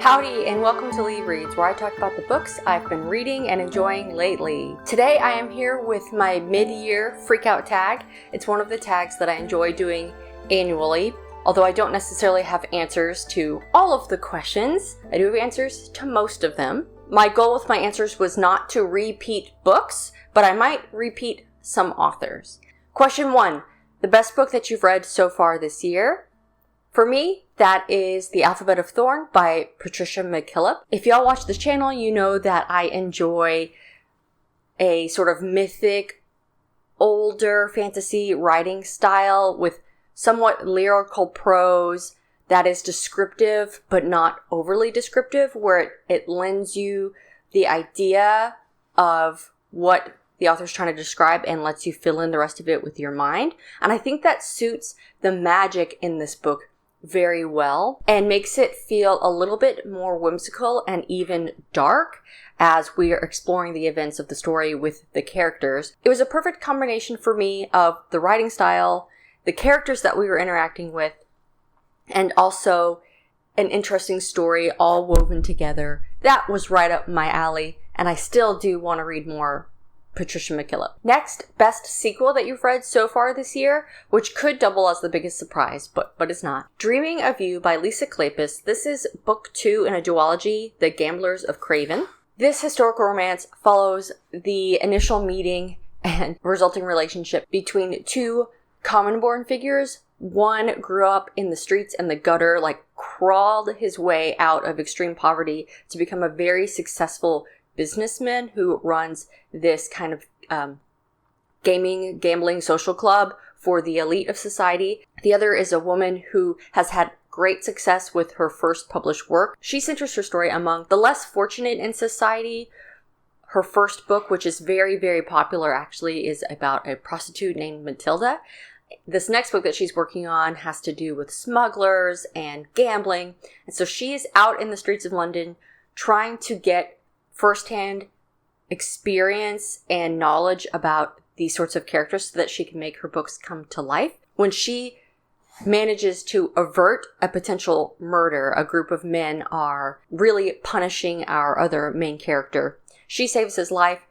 Howdy, and welcome to LeeReads, where I talk about the books I've been reading and enjoying lately. Today I am here with my mid-year freakout tag. It's one of the tags that I enjoy doing annually, although I don't necessarily have answers to all of the questions. I do have answers to most of them. My goal with my answers was not to repeat books, but I might repeat some authors. Question 1. The best book that you've read so far this year? For me, that is The Alphabet of Thorn by Patricia McKillop. If y'all watch this channel, you know that I enjoy a sort of mythic, older fantasy writing style with somewhat lyrical prose that is descriptive but not overly descriptive, where it lends you the idea of what the author's trying to describe and lets you fill in the rest of it with your mind. And I think that suits the magic in this book very well and makes it feel a little bit more whimsical and even dark as we are exploring the events of the story with the characters. It was a perfect combination for me of the writing style, the characters that we were interacting with, and also an interesting story all woven together. That was right up my alley, and I still do want to read more Patricia McKillop. Next, best sequel that you've read so far this year, which could double as the biggest surprise, but it's not. Dreaming of You by Lisa Kleypas. This is book 2 in a duology, The Gamblers of Craven. This historical romance follows the initial meeting and resulting relationship between two common-born figures. One grew up in the streets and the gutter, crawled his way out of extreme poverty to become a very successful businessman who runs this kind of gambling social club for the elite of society. The other is a woman who has had great success with her first published work. She centers her story among the less fortunate in society. Her first book, which is very, very popular actually, is about a prostitute named Matilda. This next book that she's working on has to do with smugglers and gambling. And so she is out in the streets of London trying to get firsthand experience and knowledge about these sorts of characters so that she can make her books come to life. When she manages to avert a potential murder, a group of men are really punishing our other main character. She saves his life,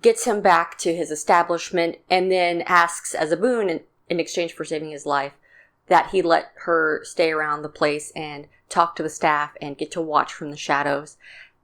gets him back to his establishment, and then asks as a boon in exchange for saving his life that he let her stay around the place and talk to the staff and get to watch from the shadows.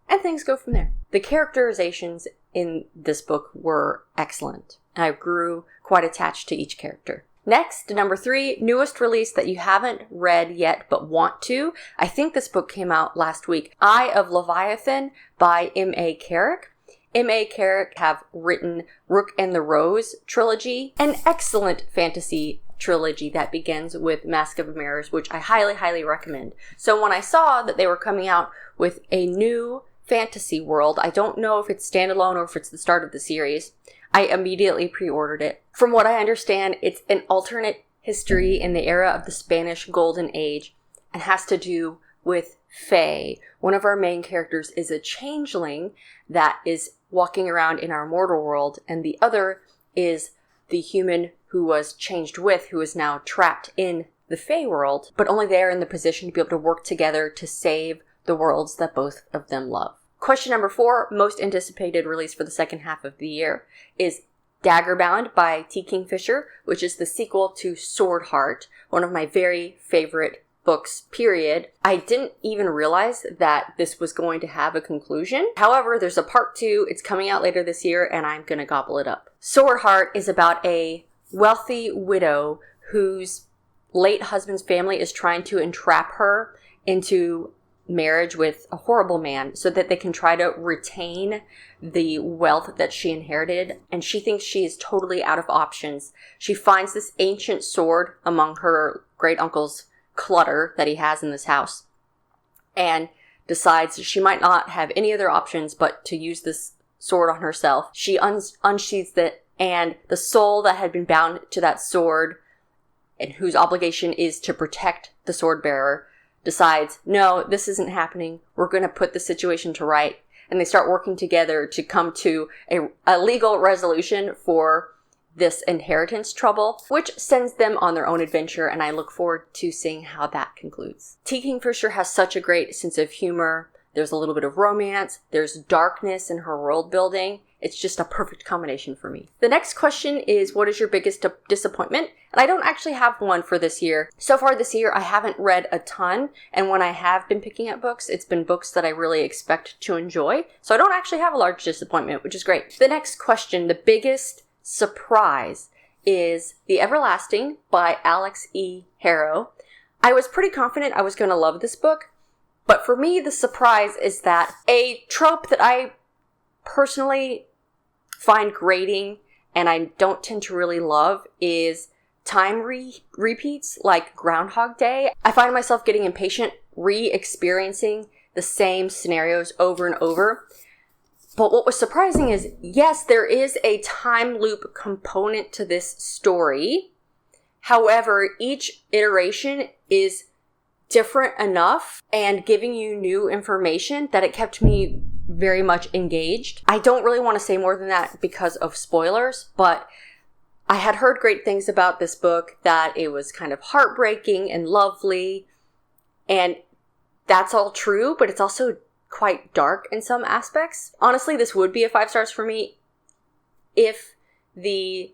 And things go from there. The characterizations in this book were excellent. I grew quite attached to each character. Next, number 3, newest release that you haven't read yet but want to. I think this book came out last week. Eye of Leviathan by M.A. Carrick. M.A. Carrick have written Rook and the Rose trilogy, an excellent fantasy trilogy that begins with Mask of Mirrors, which I highly, highly recommend. So when I saw that they were coming out with a new fantasy world, I don't know if it's standalone or if it's the start of the series, I immediately pre-ordered it. From what I understand, it's an alternate history in the era of the Spanish Golden Age and has to do with Fae. One of our main characters is a changeling that is walking around in our mortal world, and the other is the human who was changed with, who is now trapped in the Fae world, but only they are in the position to be able to work together to save the worlds that both of them love. Question number 4, most anticipated release for the second half of the year, is Daggerbound by T. Kingfisher, which is the sequel to Sword Heart, one of my very favorite books, period. I didn't even realize that this was going to have a conclusion. However, there's a part 2. It's coming out later this year, and I'm going to gobble it up. Sword Heart is about a wealthy widow whose late husband's family is trying to entrap her into marriage with a horrible man so that they can try to retain the wealth that she inherited, and she thinks she is totally out of options. She finds this ancient sword among her great uncle's clutter that he has in this house and decides she might not have any other options but to use this sword on herself. She unsheathes it, and the soul that had been bound to that sword and whose obligation is to protect the sword bearer decides, no, this isn't happening. We're going to put the situation to right. And they start working together to come to a legal resolution for this inheritance trouble, which sends them on their own adventure, and I look forward to seeing how that concludes. T. Kingfisher has such a great sense of humor. There's a little bit of romance. There's darkness in her world building. It's just a perfect combination for me. The next question is, what is your biggest disappointment? And I don't actually have one for this year. So far this year, I haven't read a ton. And when I have been picking up books, it's been books that I really expect to enjoy. So I don't actually have a large disappointment, which is great. The next question, the biggest surprise, is The Everlasting by Alex E. Harrow. I was pretty confident I was going to love this book. But for me, the surprise is that a trope that I personally find grating and I don't tend to really love is time repeats like Groundhog Day. I find myself getting impatient re-experiencing the same scenarios over and over. But what was surprising is, yes, there is a time loop component to this story. However, each iteration is different enough and giving you new information that it kept me very much engaged. I don't really want to say more than that because of spoilers, but I had heard great things about this book, that it was kind of heartbreaking and lovely, and that's all true, but it's also quite dark in some aspects. Honestly, this would be a 5 stars for me if the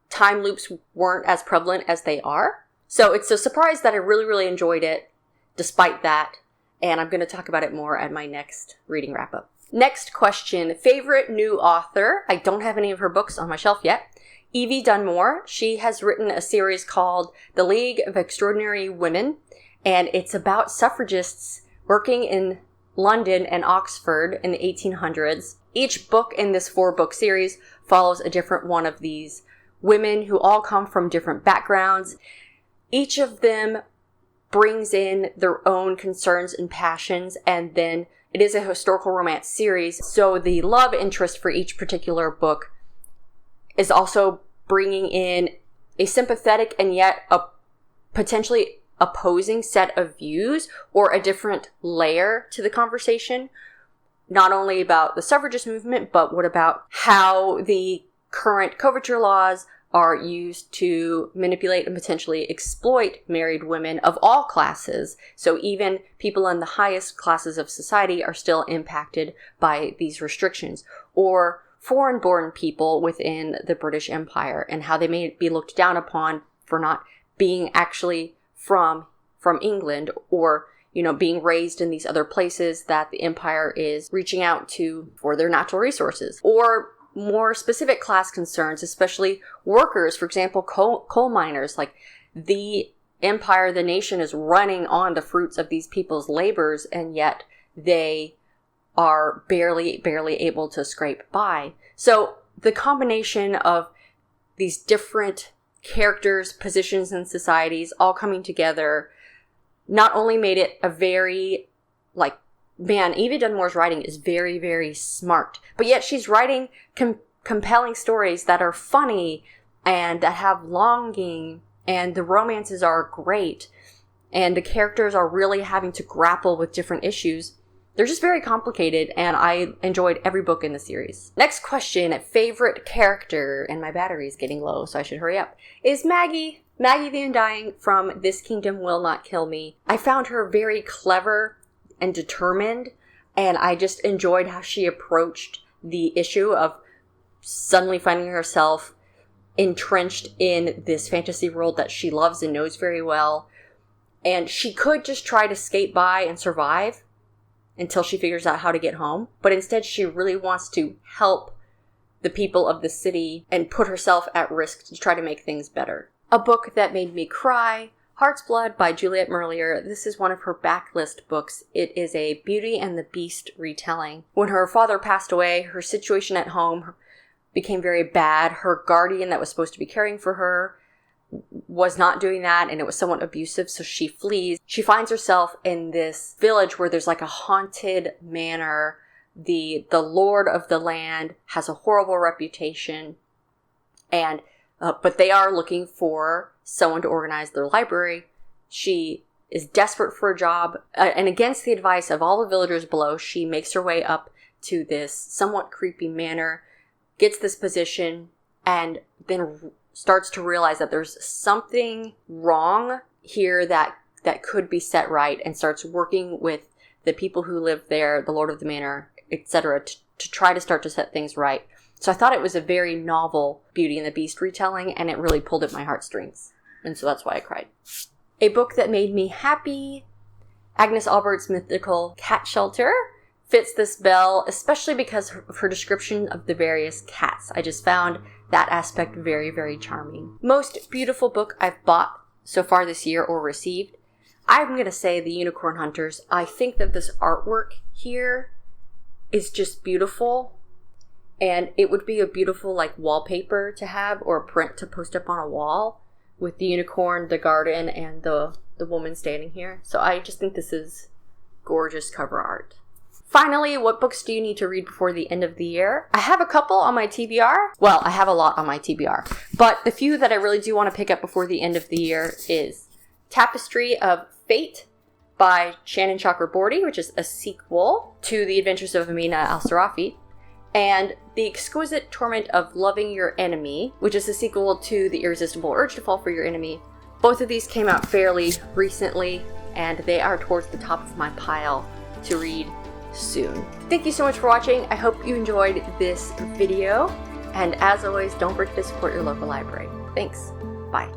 time loops weren't as prevalent as they are. So it's a surprise that I really, really enjoyed it despite that. And I'm going to talk about it more at my next reading wrap-up. Next question, favorite new author. I don't have any of her books on my shelf yet. Evie Dunmore. She has written a series called The League of Extraordinary Women, and it's about suffragists working in London and Oxford in the 1800s. Each book in this 4-book series follows a different one of these women who all come from different backgrounds. Each of them brings in their own concerns and passions, and then it is a historical romance series, so the love interest for each particular book is also bringing in a sympathetic and yet a potentially opposing set of views or a different layer to the conversation, not only about the suffragist movement, but what about how the current coverture laws are used to manipulate and potentially exploit married women of all classes. So even people in the highest classes of society are still impacted by these restrictions. Or foreign-born people within the British Empire and how they may be looked down upon for not being actually from England, or, you know, being raised in these other places that the empire is reaching out to for their natural resources. Or more specific class concerns, especially workers, for example, coal miners. Like, the empire, the nation is running on the fruits of these people's labors, and yet they are barely able to scrape by. So the combination of these different characters, positions, and societies all coming together not only made it a very, like, man, Evie Dunmore's writing is very, very smart, but yet she's writing compelling stories that are funny and that have longing, and the romances are great, and the characters are really having to grapple with different issues. They're just very complicated, and I enjoyed every book in the series. Next question, favorite character, and my battery is getting low, so I should hurry up, is Maggie. Maggie the Undying from This Kingdom Will Not Kill Me. I found her very clever and determined, and I just enjoyed how she approached the issue of suddenly finding herself entrenched in this fantasy world that she loves and knows very well. And she could just try to skate by and survive until she figures out how to get home. But instead, she really wants to help the people of the city and put herself at risk to try to make things better. A book that made me cry, Heart's Blood by Juliet Merlier. This is one of her backlist books. It is a Beauty and the Beast retelling. When her father passed away, her situation at home became very bad. Her guardian that was supposed to be caring for her was not doing that, and it was somewhat abusive, so she flees. She finds herself in this village where there's like a haunted manor. The lord of the land has a horrible reputation, and but they are looking for someone to organize their library. She is desperate for a job, and against the advice of all the villagers below, she makes her way up to this somewhat creepy manor, gets this position, and then starts to realize that there's something wrong here that could be set right, and starts working with the people who live there, the Lord of the Manor, etc., to try to start to set things right. So I thought it was a very novel Beauty and the Beast retelling, and it really pulled at my heartstrings. And so that's why I cried. A book that made me happy, Agnes Albert's mythical Cat Shelter, fits this bill, especially because of her description of the various cats. I just found that aspect very, very charming. Most beautiful book I've bought so far this year or received, I'm going to say The Unicorn Hunters. I think that this artwork here is just beautiful, and it would be a beautiful like wallpaper to have, or a print to post up on a wall with the unicorn, the garden, and the woman standing here. So I just think this is gorgeous cover art. Finally, what books do you need to read before the end of the year? I have a couple on my TBR. Well, I have a lot on my TBR, but the few that I really do want to pick up before the end of the year is Tapestry of Fate by Shannon Chakraborty, which is a sequel to The Adventures of Amina Al-Sarafi, and The Exquisite Torment of Loving Your Enemy, which is a sequel to The Irresistible Urge to Fall for Your Enemy. Both of these came out fairly recently, and they are towards the top of my pile to read soon. Thank you so much for watching. I hope you enjoyed this video, and as always, don't forget to support your local library. Thanks. Bye.